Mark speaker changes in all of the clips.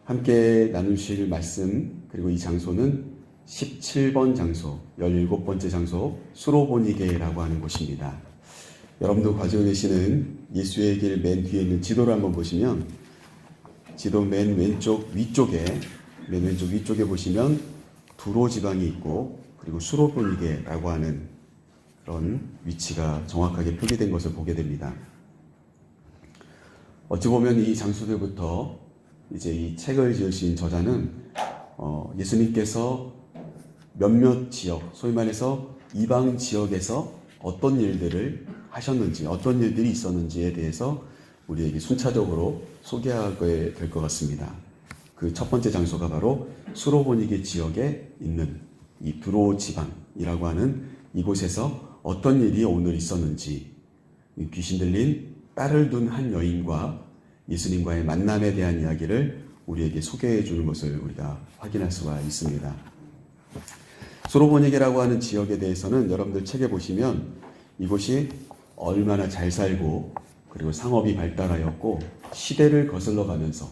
Speaker 1: 함께 나누실 말씀, 그리고 이 장소는 17번 장소, 17번째 장소 수로보니게라고 하는 곳입니다. 여러분도 가지고 계시는 예수의 길 맨 뒤에 있는 지도를 한번 보시면 지도 맨 왼쪽 위쪽에 보시면 두로 지방이 있고, 그리고 수로보니게라고 하는 그런 위치가 정확하게 표기된 것을 보게 됩니다. 어찌 보면 이 장소들부터 이제 이 책을 지으신 저자는 예수님께서 몇몇 지역, 소위 말해서 이방 지역에서 어떤 일들을 하셨는지, 어떤 일들이 있었는지에 대해서 우리에게 순차적으로 소개하게 될 것 같습니다. 그 첫 번째 장소가 바로 수로보니게 지역에 있는 이 두로 지방이라고 하는 이곳에서 어떤 일이 오늘 있었는지, 귀신 들린 딸을 둔 한 여인과 예수님과의 만남에 대한 이야기를 우리에게 소개해 주는 것을 우리가 확인할 수가 있습니다. 수로보니게라고 하는 지역에 대해서는 여러분들 책에 보시면 이곳이 얼마나 잘 살고, 그리고 상업이 발달하였고, 시대를 거슬러 가면서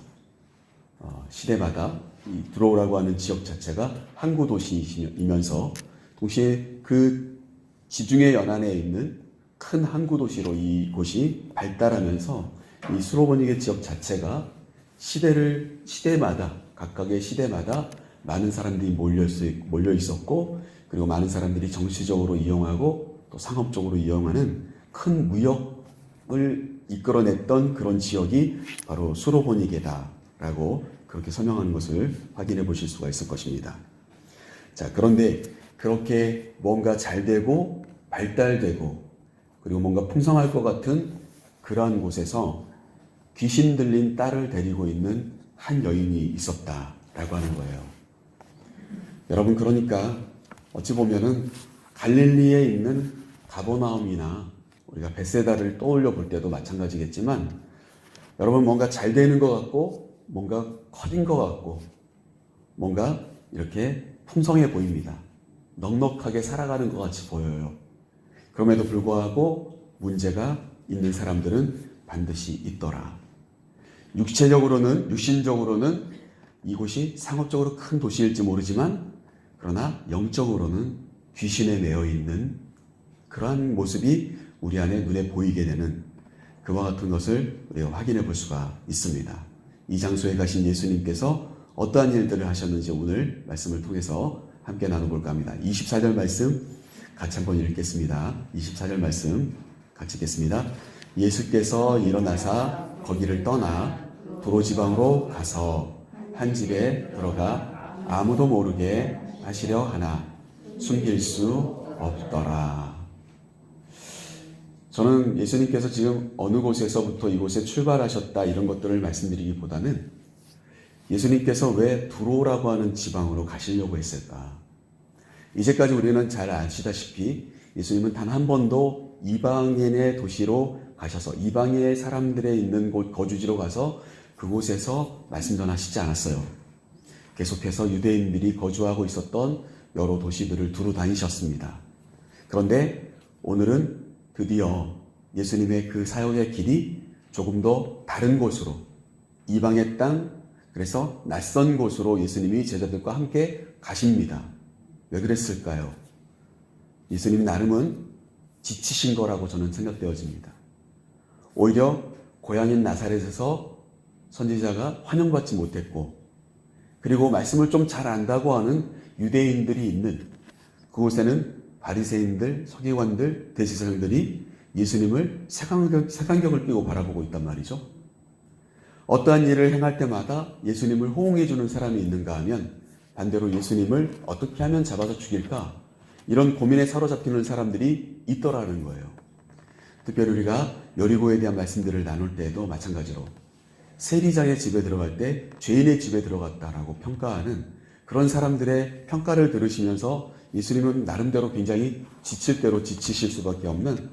Speaker 1: 시대마다 이 두로라고 하는 지역 자체가 항구 도시이면서 동시에 그 지중해 연안에 있는 큰 항구 도시로 이곳이 발달하면서 이 수로보니게 지역 자체가 각각의 시대마다 많은 사람들이 몰려 있었고, 그리고 많은 사람들이 정치적으로 이용하고 또 상업적으로 이용하는 큰 무역을 이끌어냈던 그런 지역이 바로 수로보니게다라고 그렇게 설명하는 것을 확인해 보실 수가 있을 것입니다. 자, 그런데 그렇게 뭔가 잘 되고 발달되고 그리고 뭔가 풍성할 것 같은 그러한 곳에서 귀신 들린 딸을 데리고 있는 한 여인이 있었다라고 하는 거예요. 여러분, 그러니까 어찌 보면은 갈릴리에 있는 가버나움이나 우리가 벳세다를 떠올려 볼 때도 마찬가지겠지만, 여러분, 뭔가 잘 되는 것 같고 뭔가 커진 것 같고 뭔가 이렇게 풍성해 보입니다. 넉넉하게 살아가는 것 같이 보여요. 그럼에도 불구하고 문제가 있는 사람들은 반드시 있더라. 육신적으로는 이곳이 상업적으로 큰 도시일지 모르지만, 그러나 영적으로는 귀신에 매여 있는 그러한 모습이 우리 안에 눈에 보이게 되는 그와 같은 것을 우리가 확인해 볼 수가 있습니다. 이 장소에 가신 예수님께서 어떠한 일들을 하셨는지 오늘 말씀을 통해서 함께 나눠볼까 합니다. 24절 말씀 같이 한번 읽겠습니다. 24절 말씀 같이 읽겠습니다. 예수께서 일어나사 거기를 떠나 두로 지방으로 가서 한 집에 들어가 아무도 모르게 하시려 하나 숨길 수 없더라. 저는 예수님께서 지금 어느 곳에서부터 이곳에 출발하셨다 이런 것들을 말씀드리기보다는 예수님께서 왜 두로라고 하는 지방으로 가시려고 했을까? 이제까지 우리는 잘 아시다시피 예수님은 단 한 번도 이방인의 도시로 가셔서 이방인의 사람들의 있는 곳 거주지로 가서 그곳에서 말씀 전하시지 않았어요. 계속해서 유대인들이 거주하고 있었던 여러 도시들을 두루 다니셨습니다. 그런데 오늘은 드디어 예수님의 그 사역의 길이 조금 더 다른 곳으로, 이방의 땅, 그래서 낯선 곳으로 예수님이 제자들과 함께 가십니다. 왜 그랬을까요? 예수님 나름은 지치신 거라고 저는 생각되어집니다. 오히려 고향인 나사렛에서 선지자가 환영받지 못했고, 그리고 말씀을 좀 잘 안다고 하는 유대인들이 있는 그곳에는 바리새인들, 서기관들, 대제사장들이 예수님을 색안경을 끼고 바라보고 있단 말이죠. 어떠한 일을 행할 때마다 예수님을 호응해 주는 사람이 있는가 하면 반대로 예수님을 어떻게 하면 잡아서 죽일까, 이런 고민에 사로잡히는 사람들이 있더라는 거예요. 특별히 우리가 여리고에 대한 말씀들을 나눌 때에도 마찬가지로 세리장의 집에 들어갈 때 죄인의 집에 들어갔다라고 평가하는 그런 사람들의 평가를 들으시면서 예수님은 나름대로 굉장히 지칠 대로 지치실 수밖에 없는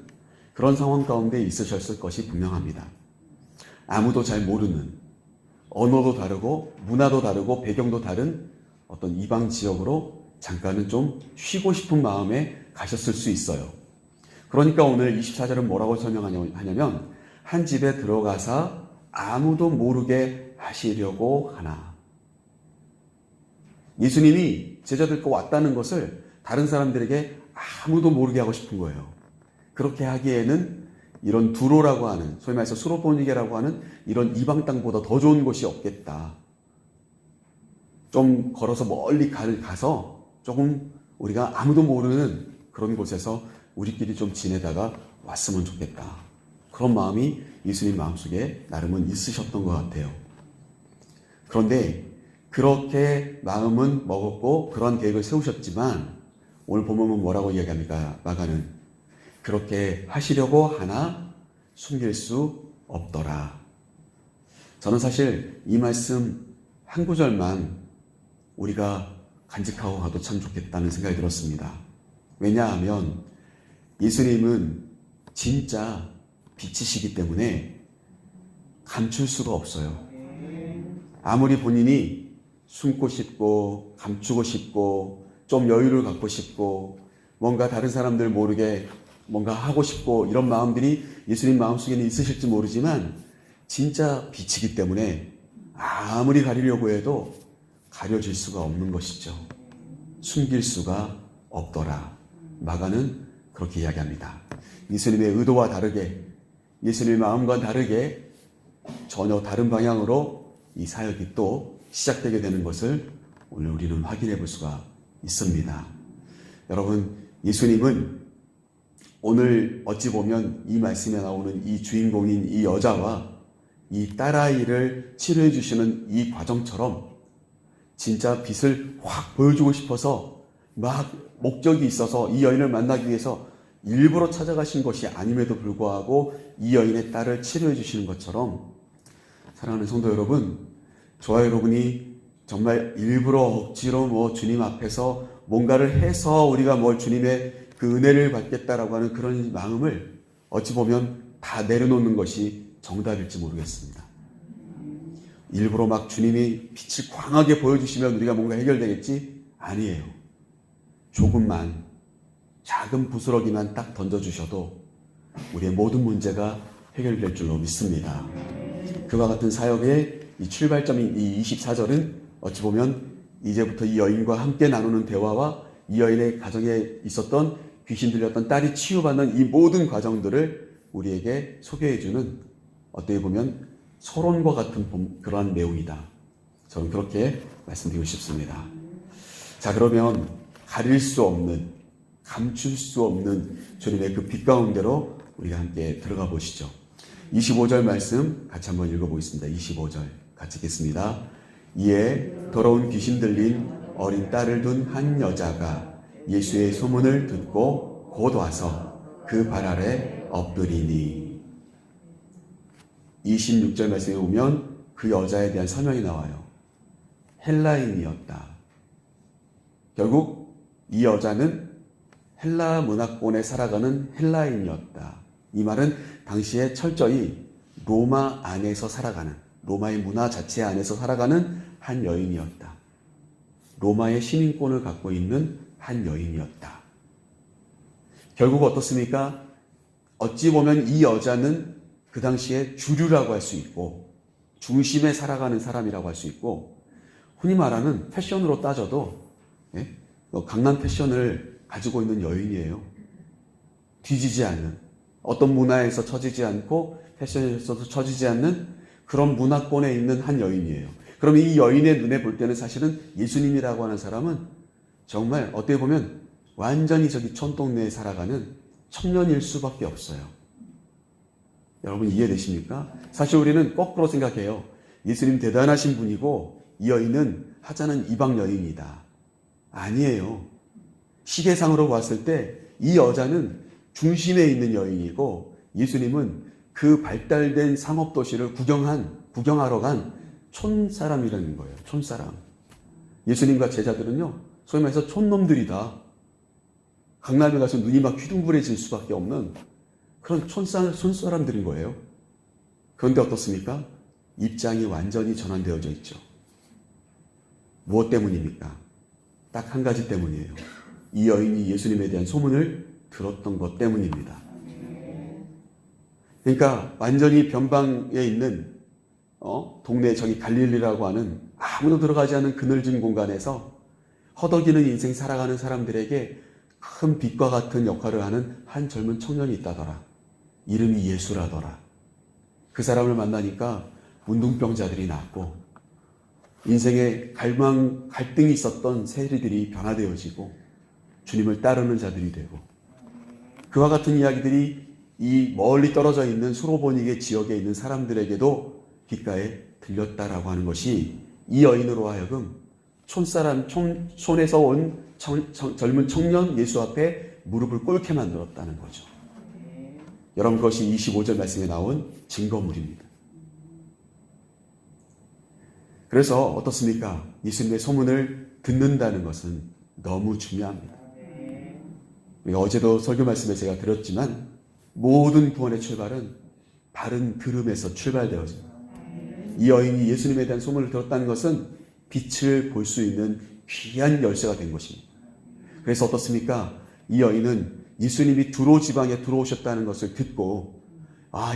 Speaker 1: 그런 상황 가운데 있으셨을 것이 분명합니다. 아무도 잘 모르는, 언어도 다르고 문화도 다르고 배경도 다른 어떤 이방 지역으로 잠깐은 좀 쉬고 싶은 마음에 가셨을 수 있어요. 그러니까 오늘 24절은 뭐라고 설명하냐면, 한 집에 들어가서 아무도 모르게 하시려고 하나. 예수님이 제자들과 왔다는 것을 다른 사람들에게 아무도 모르게 하고 싶은 거예요. 그렇게 하기에는 이런 두로라고 하는, 소위 말해서 수로보니게라고 하는 이런 이방 땅보다 더 좋은 곳이 없겠다. 좀 걸어서 멀리 가서 조금 우리가 아무도 모르는 그런 곳에서 우리끼리 좀 지내다가 왔으면 좋겠다. 그런 마음이 예수님 마음속에 나름은 있으셨던 것 같아요. 그런데 그렇게 마음은 먹었고 그런 계획을 세우셨지만 오늘 본문은 뭐라고 이야기합니까? 마가는 그렇게 하시려고 하나 숨길 수 없더라. 저는 사실 이 말씀 한 구절만 우리가 간직하고 가도 참 좋겠다는 생각이 들었습니다. 왜냐하면 예수님은 진짜 빛이시기 때문에 감출 수가 없어요. 아무리 본인이 숨고 싶고 감추고 싶고 좀 여유를 갖고 싶고 뭔가 다른 사람들 모르게 뭔가 하고 싶고 이런 마음들이 예수님 마음속에는 있으실지 모르지만 진짜 빛이기 때문에 아무리 가리려고 해도 가려질 수가 없는 것이죠. 숨길 수가 없더라. 마가는 그렇게 이야기합니다. 예수님의 의도와 다르게 예수님의 마음과 다르게 전혀 다른 방향으로 이 사역이 또 시작되게 되는 것을 오늘 우리는 확인해 볼 수가 있습니다. 여러분, 예수님은 오늘 어찌 보면 이 말씀에 나오는 이 주인공인 이 여자와 이 딸아이를 치료해 주시는 이 과정처럼 진짜 빛을 확 보여주고 싶어서 막 목적이 있어서 이 여인을 만나기 위해서 일부러 찾아가신 것이 아님에도 불구하고 이 여인의 딸을 치료해 주시는 것처럼 사랑하는 성도 여러분, 저와 여러분이 정말 일부러 억지로 주님 앞에서 뭔가를 해서 우리가 주님의 그 은혜를 받겠다라고 하는 그런 마음을 어찌 보면 다 내려놓는 것이 정답일지 모르겠습니다. 일부러 막 주님이 빛을 광하게 보여주시면 우리가 뭔가 해결되겠지? 아니에요. 조금만 작은 부스러기만 딱 던져주셔도 우리의 모든 문제가 해결될 줄로 믿습니다. 그와 같은 사역의 이 출발점인 이 24절은 어찌 보면 이제부터 이 여인과 함께 나누는 대화와 이 여인의 가정에 있었던 귀신 들렸던 딸이 치유받는 이 모든 과정들을 우리에게 소개해주는 어떻게 보면 서론과 같은 그러한 내용이다. 저는 그렇게 말씀드리고 싶습니다. 자, 그러면 가릴 수 없는, 감출 수 없는 주님의 그 빛 가운데로 우리가 함께 들어가 보시죠. 25절 말씀 같이 한번 읽어보겠습니다. 25절 같이 읽겠습니다. 이에 더러운 귀신 들린 어린 딸을 둔 한 여자가 예수의 소문을 듣고 곧 와서 그 발 아래 엎드리니. 26절 말씀에 보면 그 여자에 대한 설명이 나와요. 헬라인이었다. 결국 이 여자는 헬라 문화권에 살아가는 헬라인이었다. 이 말은 당시에 철저히 로마 안에서 살아가는, 로마의 문화 자체 안에서 살아가는 한 여인이었다. 로마의 시민권을 갖고 있는 한 여인이었다. 결국 어떻습니까? 어찌 보면 이 여자는 그 당시에 주류라고 할 수 있고 중심에 살아가는 사람이라고 할 수 있고 흔히 말하는 패션으로 따져도 강남 패션을 가지고 있는 여인이에요. 뒤지지 않는, 어떤 문화에서 처지지 않고 패션에서도 처지지 않는 그런 문화권에 있는 한 여인이에요. 그럼 이 여인의 눈에 볼 때는 사실은 예수님이라고 하는 사람은 정말 어떻게 보면 완전히 저기 촌동네에 살아가는 청년일 수밖에 없어요. 여러분 이해되십니까? 사실 우리는 거꾸로 생각해요. 예수님 대단하신 분이고 이 여인은 하찮은 이방 여인이다. 아니에요. 시계상으로 봤을 때 이 여자는 중심에 있는 여인이고 예수님은 그 발달된 상업도시를 구경하러 간 촌사람이라는 거예요. 촌사람. 예수님과 제자들은요, 소위 말해서 촌놈들이다. 강남에 가서 눈이 막 휘둥그레질 수밖에 없는 그런 촌사람들인 거예요. 그런데 어떻습니까? 입장이 완전히 전환되어져 있죠. 무엇 때문입니까? 딱 한 가지 때문이에요. 이 여인이 예수님에 대한 소문을 들었던 것 때문입니다. 그러니까 완전히 변방에 있는 동네 저기 갈릴리라고 하는 아무도 들어가지 않은 그늘진 공간에서 허덕이는 인생 살아가는 사람들에게 큰 빛과 같은 역할을 하는 한 젊은 청년이 있다더라. 이름이 예수라더라. 그 사람을 만나니까 문둥병자들이 낫고 인생에 갈등이 있었던 세리들이 변화되어지고 주님을 따르는 자들이 되고 그와 같은 이야기들이 이 멀리 떨어져 있는 수로보니게 지역에 있는 사람들에게도 귓가에 들렸다라고 하는 것이 이 여인으로 하여금 촌에서 온 젊은 청년 예수 앞에 무릎을 꿇게 만들었다는 거죠. 여러분, 그것이 25절 말씀에 나온 증거물입니다. 그래서 어떻습니까? 예수님의 소문을 듣는다는 것은 너무 중요합니다. 우리가 어제도 설교 말씀에 제가 드렸지만 모든 구원의 출발은 바른 들음에서 출발되어집니다. 이 여인이 예수님에 대한 소문을 들었다는 것은 빛을 볼 수 있는 귀한 열쇠가 된 것입니다. 그래서 어떻습니까? 이 여인은 예수님이 두로 지방에 들어오셨다는 것을 듣고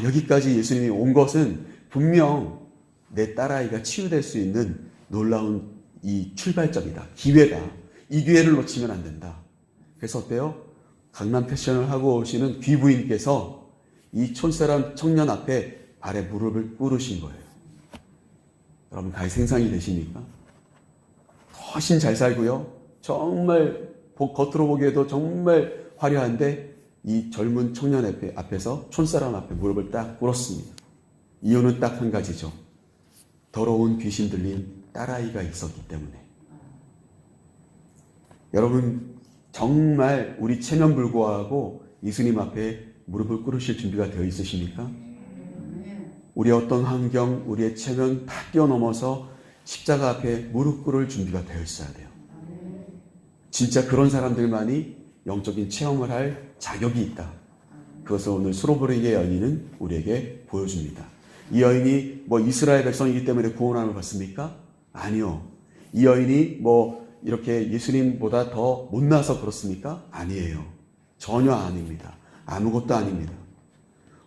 Speaker 1: 여기까지 예수님이 온 것은 분명 내 딸아이가 치유될 수 있는 놀라운 이 출발점이다. 기회다. 이 기회를 놓치면 안 된다. 그래서 어때요? 강남 패션을 하고 오시는 귀부인께서 이 촌사람 청년 앞에 발에 무릎을 꿇으신 거예요. 여러분, 가히 생상이 되십니까? 훨씬 잘 살고요. 정말 겉으로 보기에도 정말 화려한데 이 젊은 청년 앞에서 촌사람 앞에 무릎을 딱 꿇었습니다. 이유는 딱 한 가지죠. 더러운 귀신 들린 딸아이가 있었기 때문에. 여러분, 정말 우리 체면 불구하고 예수님 앞에 무릎을 꿇으실 준비가 되어 있으십니까? 우리의 어떤 환경, 우리의 체면 다 뛰어넘어서 십자가 앞에 무릎 꿇을 준비가 되어 있어야 돼요. 진짜 그런 사람들만이 영적인 체험을 할 자격이 있다. 그것을 오늘 수로보니게 여인은 우리에게 보여줍니다. 이 여인이 이스라엘 백성이기 때문에 구원함을 받습니까? 아니요. 이 여인이 이렇게 예수님보다 더 못나서 그렇습니까? 아니에요. 전혀 아닙니다. 아무것도 아닙니다.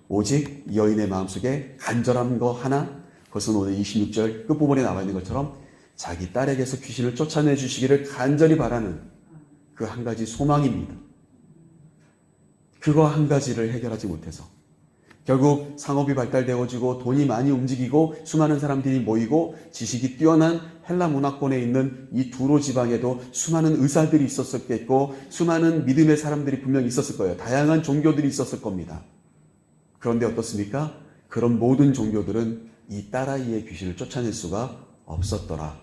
Speaker 1: 오직 이 여인의 마음속에 간절한 거 하나, 그것은 오늘 26절 끝부분에 나와 있는 것처럼 자기 딸에게서 귀신을 쫓아내 주시기를 간절히 바라는 그 한 가지 소망입니다. 그거 한 가지를 해결하지 못해서 결국 상업이 발달되어지고 돈이 많이 움직이고 수많은 사람들이 모이고 지식이 뛰어난 헬라 문화권에 있는 이 두로 지방에도 수많은 의사들이 있었겠고 수많은 믿음의 사람들이 분명히 있었을 거예요. 다양한 종교들이 있었을 겁니다. 그런데 어떻습니까? 그런 모든 종교들은 이 딸아이의 귀신을 쫓아낼 수가 없었더라.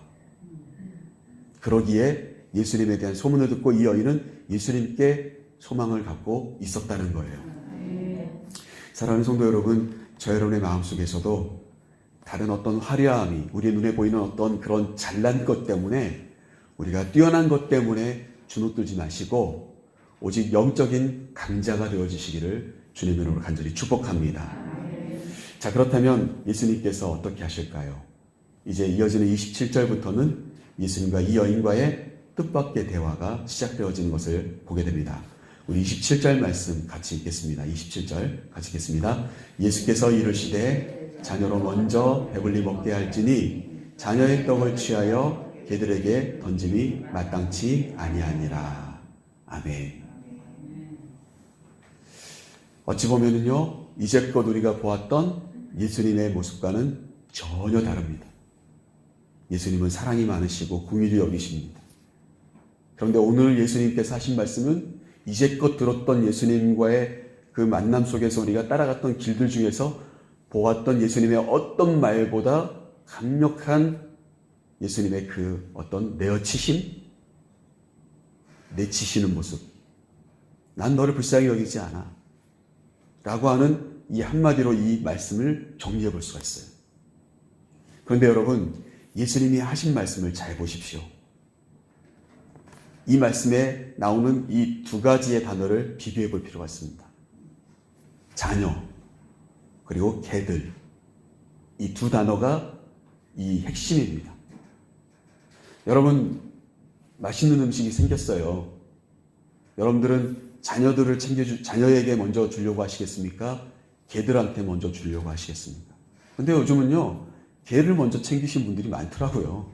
Speaker 1: 그러기에 예수님에 대한 소문을 듣고 이 여인은 예수님께 소망을 갖고 있었다는 거예요. 사랑하는 성도 여러분, 저 여러분의 마음속에서도 다른 어떤 화려함이, 우리의 눈에 보이는 어떤 그런 잘난 것 때문에, 우리가 뛰어난 것 때문에 주눅들지 마시고 오직 영적인 강자가 되어지시기를 주님의 이름으로 간절히 축복합니다. 자, 그렇다면 예수님께서 어떻게 하실까요? 이제 이어지는 27절부터는 예수님과 이 여인과의 뜻밖의 대화가 시작되어지는 것을 보게 됩니다. 우리 27절 말씀 같이 읽겠습니다. 27절 같이 읽겠습니다. 예수께서 이르시되 자녀로 먼저 배불리 먹게 할지니 자녀의 떡을 취하여 개들에게 던짐이 마땅치 아니하니라. 아멘. 어찌 보면은요, 이제껏 우리가 보았던 예수님의 모습과는 전혀 다릅니다. 예수님은 사랑이 많으시고 긍휼히 여기십니다. 그런데 오늘 예수님께서 하신 말씀은 이제껏 들었던 예수님과의 그 만남 속에서 우리가 따라갔던 길들 중에서 보았던 예수님의 어떤 말보다 강력한 예수님의 그 어떤 내어치심, 내치시는 모습. 난 너를 불쌍히 여기지 않아. 라고 하는 이 한마디로 이 말씀을 정리해 볼 수가 있어요. 그런데 여러분, 예수님이 하신 말씀을 잘 보십시오. 이 말씀에 나오는 이 두 가지의 단어를 비교해 볼 필요가 있습니다. 자녀, 그리고 개들. 이 두 단어가 이 핵심입니다. 여러분, 맛있는 음식이 생겼어요. 여러분들은 자녀에게 먼저 주려고 하시겠습니까? 개들한테 먼저 주려고 하시겠습니까? 근데 요즘은요, 개를 먼저 챙기신 분들이 많더라고요.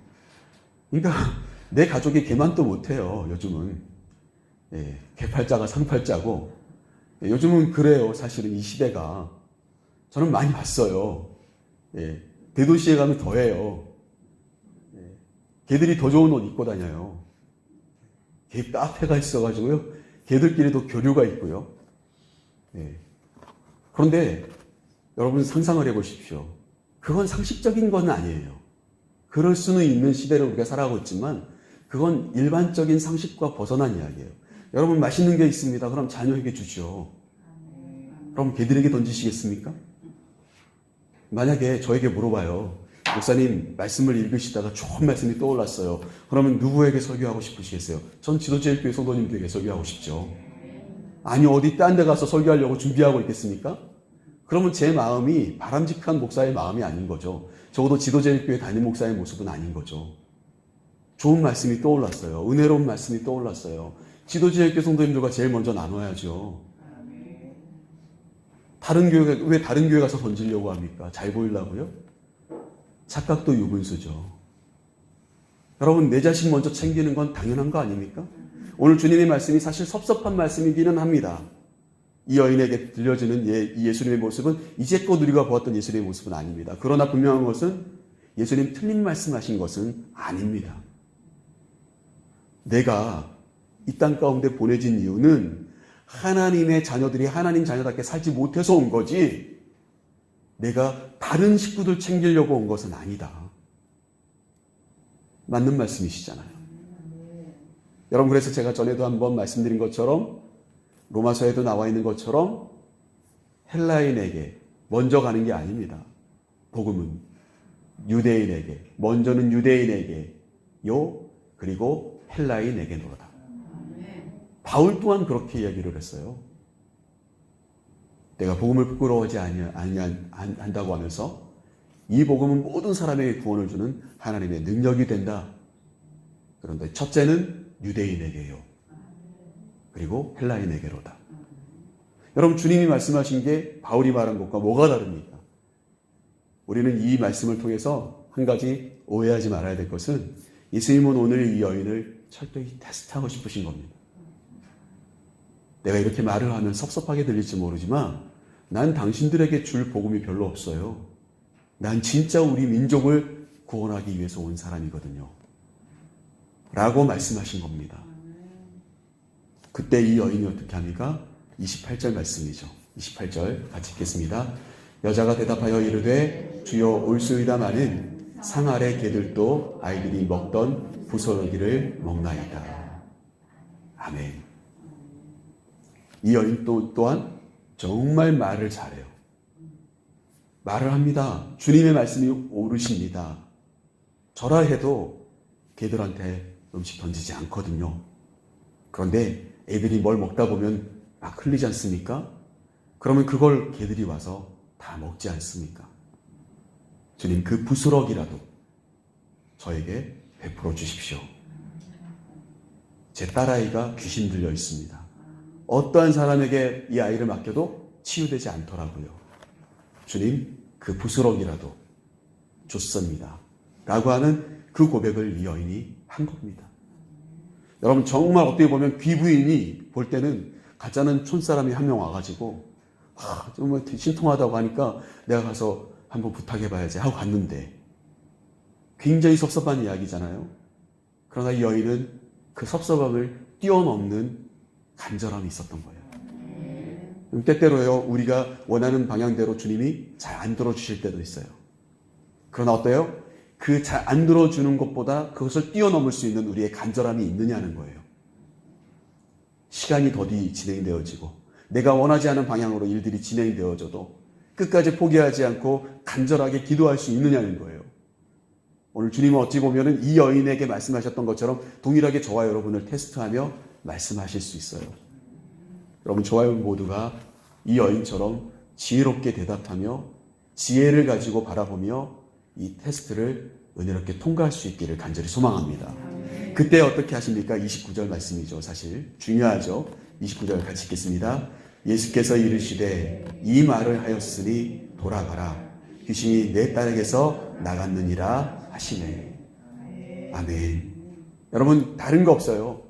Speaker 1: 그러니까 내 가족이 개만도 못해요. 요즘은. 예, 개팔자가 상팔자고. 예, 요즘은 그래요. 사실은 이 시대가. 저는 많이 봤어요. 예, 대도시에 가면 더해요. 예, 개들이 더 좋은 옷 입고 다녀요. 개 카페가 있어가지고요. 개들끼리도 교류가 있고요. 예. 그런데 여러분 상상을 해보십시오. 그건 상식적인 건 아니에요. 그럴 수는 있는 시대를 우리가 살아가고 있지만 그건 일반적인 상식과 벗어난 이야기예요. 여러분 맛있는 게 있습니다. 그럼 자녀에게 주죠. 그럼 개들에게 던지시겠습니까? 만약에 저에게 물어봐요. 목사님 말씀을 읽으시다가 좋은 말씀이 떠올랐어요. 그러면 누구에게 설교하고 싶으시겠어요? 전 지도제일교회 성도님들에게 설교하고 싶죠. 아니 어디 딴 데 가서 설교하려고 준비하고 있겠습니까? 그러면 제 마음이 바람직한 목사의 마음이 아닌 거죠. 적어도 지도제일교회 담임 목사의 모습은 아닌 거죠. 좋은 말씀이 떠올랐어요. 은혜로운 말씀이 떠올랐어요. 지도제일교회 성도님들과 제일 먼저 나눠야죠. 왜 다른 교회 가서 던지려고 합니까? 잘 보이려고요? 착각도 유분수죠. 여러분 내 자식 먼저 챙기는 건 당연한 거 아닙니까? 오늘 주님의 말씀이 사실 섭섭한 말씀이기는 합니다. 이 여인에게 들려지는 예수님의 모습은 이제껏 우리가 보았던 예수님의 모습은 아닙니다. 그러나 분명한 것은 예수님 틀린 말씀하신 것은 아닙니다. 내가 이 땅 가운데 보내진 이유는 하나님의 자녀들이 하나님 자녀답게 살지 못해서 온 거지 내가 다른 식구들 챙기려고 온 것은 아니다. 맞는 말씀이시잖아요. 여러분 그래서 제가 전에도 한번 말씀드린 것처럼 로마서에도 나와 있는 것처럼 헬라인에게 먼저 가는 게 아닙니다. 복음은 유대인에게 먼저는 유대인에게요 그리고 헬라인에게노라. 바울 또한 그렇게 이야기를 했어요. 내가 복음을 부끄러워하지 않는다고 하면서 이 복음은 모든 사람에게 구원을 주는 하나님의 능력이 된다. 그런데 첫째는 유대인에게요. 그리고 헬라인에게로다. 여러분 주님이 말씀하신 게 바울이 말한 것과 뭐가 다릅니까? 우리는 이 말씀을 통해서 한 가지 오해하지 말아야 될 것은 예수님은 오늘 이 여인을 철저히 테스트하고 싶으신 겁니다. 내가 이렇게 말을 하면 섭섭하게 들릴지 모르지만 난 당신들에게 줄 복음이 별로 없어요. 난 진짜 우리 민족을 구원하기 위해서 온 사람이거든요. 라고 말씀하신 겁니다. 그때 이 여인이 어떻게 합니까? 28절 말씀이죠. 28절 같이 읽겠습니다. 여자가 대답하여 이르되 주여 올소이다마는 상 아래 개들도 아이들이 먹던 부스러기를 먹나이다. 아멘. 이 여인 또한 정말 말을 잘해요. 말을 합니다. 주님의 말씀이 옳으십니다. 저라 해도 개들한테 음식 던지지 않거든요. 그런데 애들이 뭘 먹다 보면 막 흘리지 않습니까? 그러면 그걸 개들이 와서 다 먹지 않습니까? 주님 그 부스러기라도 저에게 베풀어 주십시오. 제 딸아이가 귀신 들려 있습니다. 어떠한 사람에게 이 아이를 맡겨도 치유되지 않더라고요. 주님 그 부스러기라도 좋습니다. 라고 하는 그 고백을 이 여인이 한 겁니다. 여러분 정말 어떻게 보면 귀부인이 볼 때는 가짜는 촌사람이 한 명 와가지고 정말 신통하다고 하니까 내가 가서 한번 부탁해봐야지 하고 갔는데 굉장히 섭섭한 이야기잖아요. 그러나 이 여인은 그 섭섭함을 뛰어넘는 간절함이 있었던 거예요. 때때로요 우리가 원하는 방향대로 주님이 잘 안 들어주실 때도 있어요. 그러나 어때요? 그 잘 안 들어주는 것보다 그것을 뛰어넘을 수 있는 우리의 간절함이 있느냐는 거예요. 시간이 더디 진행되어지고 내가 원하지 않은 방향으로 일들이 진행되어져도 끝까지 포기하지 않고 간절하게 기도할 수 있느냐는 거예요. 오늘 주님은 어찌 보면 이 여인에게 말씀하셨던 것처럼 동일하게 저와 여러분을 테스트하며 말씀하실 수 있어요. 여러분 저와 여러분 모두가 이 여인처럼 지혜롭게 대답하며 지혜를 가지고 바라보며 이 테스트를 은혜롭게 통과할 수 있기를 간절히 소망합니다. 그때 어떻게 하십니까? 29절 말씀이죠. 사실 중요하죠. 29절 같이 읽겠습니다. 예수께서 이르시되 이 말을 하였으니 돌아가라. 귀신이 내 딸에게서 나갔느니라 하시네. 아멘. 여러분 다른 거 없어요.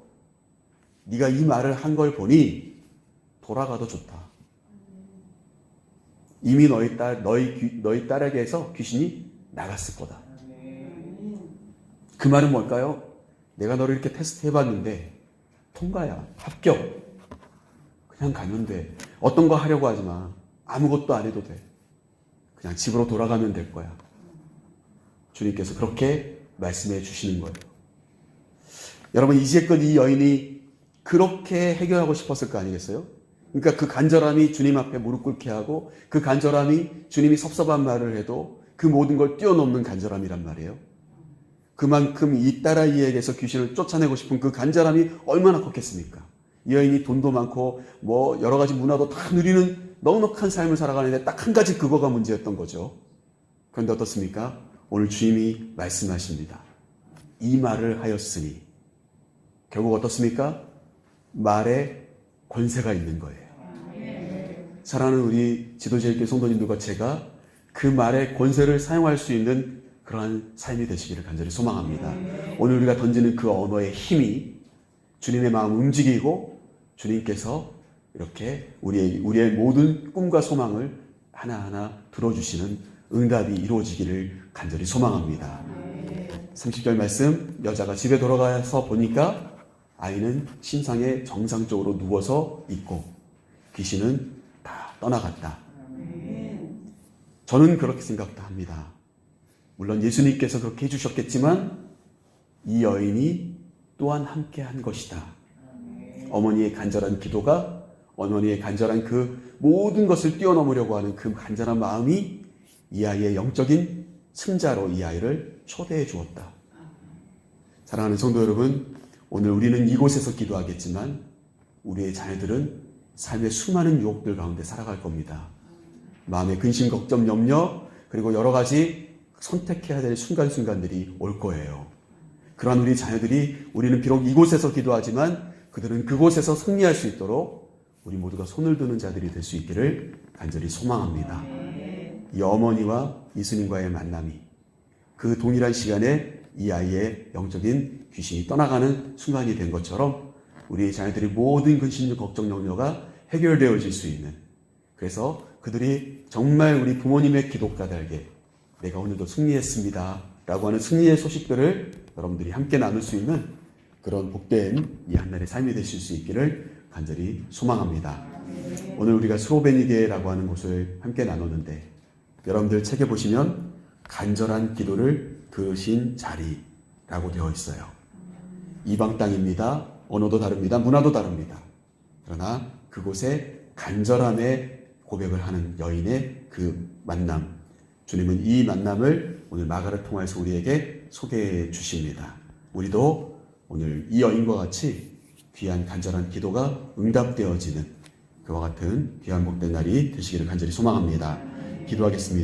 Speaker 1: 네가 이 말을 한 걸 보니 돌아가도 좋다. 이미 너희 딸에게서 귀신이 나갔을 거다. 그 말은 뭘까요? 내가 너를 이렇게 테스트 해봤는데 통과야. 합격. 그냥 가면 돼. 어떤 거 하려고 하지 마. 아무것도 안 해도 돼. 그냥 집으로 돌아가면 될 거야. 주님께서 그렇게 말씀해 주시는 거예요. 여러분 이제껏 이 여인이 그렇게 해결하고 싶었을 거 아니겠어요? 그러니까 그 간절함이 주님 앞에 무릎 꿇게 하고 그 간절함이 주님이 섭섭한 말을 해도 그 모든 걸 뛰어넘는 간절함이란 말이에요. 그만큼 이 딸아이에게서 귀신을 쫓아내고 싶은 그 간절함이 얼마나 컸겠습니까? 이 여인이 돈도 많고 뭐 여러 가지 문화도 다 누리는 넉넉한 삶을 살아가는데 딱 한 가지 그거가 문제였던 거죠. 그런데 어떻습니까? 오늘 주님이 말씀하십니다. 이 말을 하였으니 결국 어떻습니까? 말에 권세가 있는 거예요. 사랑하는 우리 지도자님께 성도님들과 제가 그 말의 권세를 사용할 수 있는 그러한 삶이 되시기를 간절히 소망합니다. 오늘 우리가 던지는 그 언어의 힘이 주님의 마음을 움직이고 주님께서 이렇게 우리의 모든 꿈과 소망을 하나하나 들어주시는 응답이 이루어지기를 간절히 소망합니다. 30절 말씀, 여자가 집에 돌아가서 보니까 아이는 침상에 정상적으로 누워서 있고 귀신은 다 떠나갔다. 저는 그렇게 생각합니다. 물론 예수님께서 그렇게 해주셨겠지만 이 여인이 또한 함께 한 것이다. 어머니의 간절한 기도가 어머니의 간절한 그 모든 것을 뛰어넘으려고 하는 그 간절한 마음이 이 아이의 영적인 승자로 이 아이를 초대해 주었다. 사랑하는 성도 여러분, 오늘 우리는 이곳에서 기도하겠지만 우리의 자녀들은 삶의 수많은 유혹들 가운데 살아갈 겁니다. 마음의 근심, 걱정, 염려 그리고 여러 가지 선택해야 될 순간순간들이 올 거예요. 그러한 우리 자녀들이 우리는 비록 이곳에서 기도하지만 그들은 그곳에서 승리할 수 있도록 우리 모두가 손을 드는 자들이 될 수 있기를 간절히 소망합니다. 이 어머니와 예수님과의 만남이 그 동일한 시간에 이 아이의 영적인 귀신이 떠나가는 순간이 된 것처럼 우리 자녀들이 모든 근심, 걱정, 염려가 해결되어질 수 있는, 그래서 그들이 정말 우리 부모님의 기도가달게 내가 오늘도 승리했습니다 라고 하는 승리의 소식들을 여러분들이 함께 나눌 수 있는 그런 복된 이 한날의 삶이 되실 수 있기를 간절히 소망합니다. 오늘 우리가 스로베니게라고 하는 곳을 함께 나눴는데 여러분들 책에 보시면 간절한 기도를 들으신 자리라고 되어 있어요. 이방 땅입니다. 언어도 다릅니다. 문화도 다릅니다. 그러나 그곳에 간절함의 고백을 하는 여인의 그 만남, 주님은 이 만남을 오늘 마가를 통해서 우리에게 소개해 주십니다. 우리도 오늘 이 여인과 같이 귀한 간절한 기도가 응답되어지는 그와 같은 귀한 복된 날이 되시기를 간절히 소망합니다. 기도하겠습니다.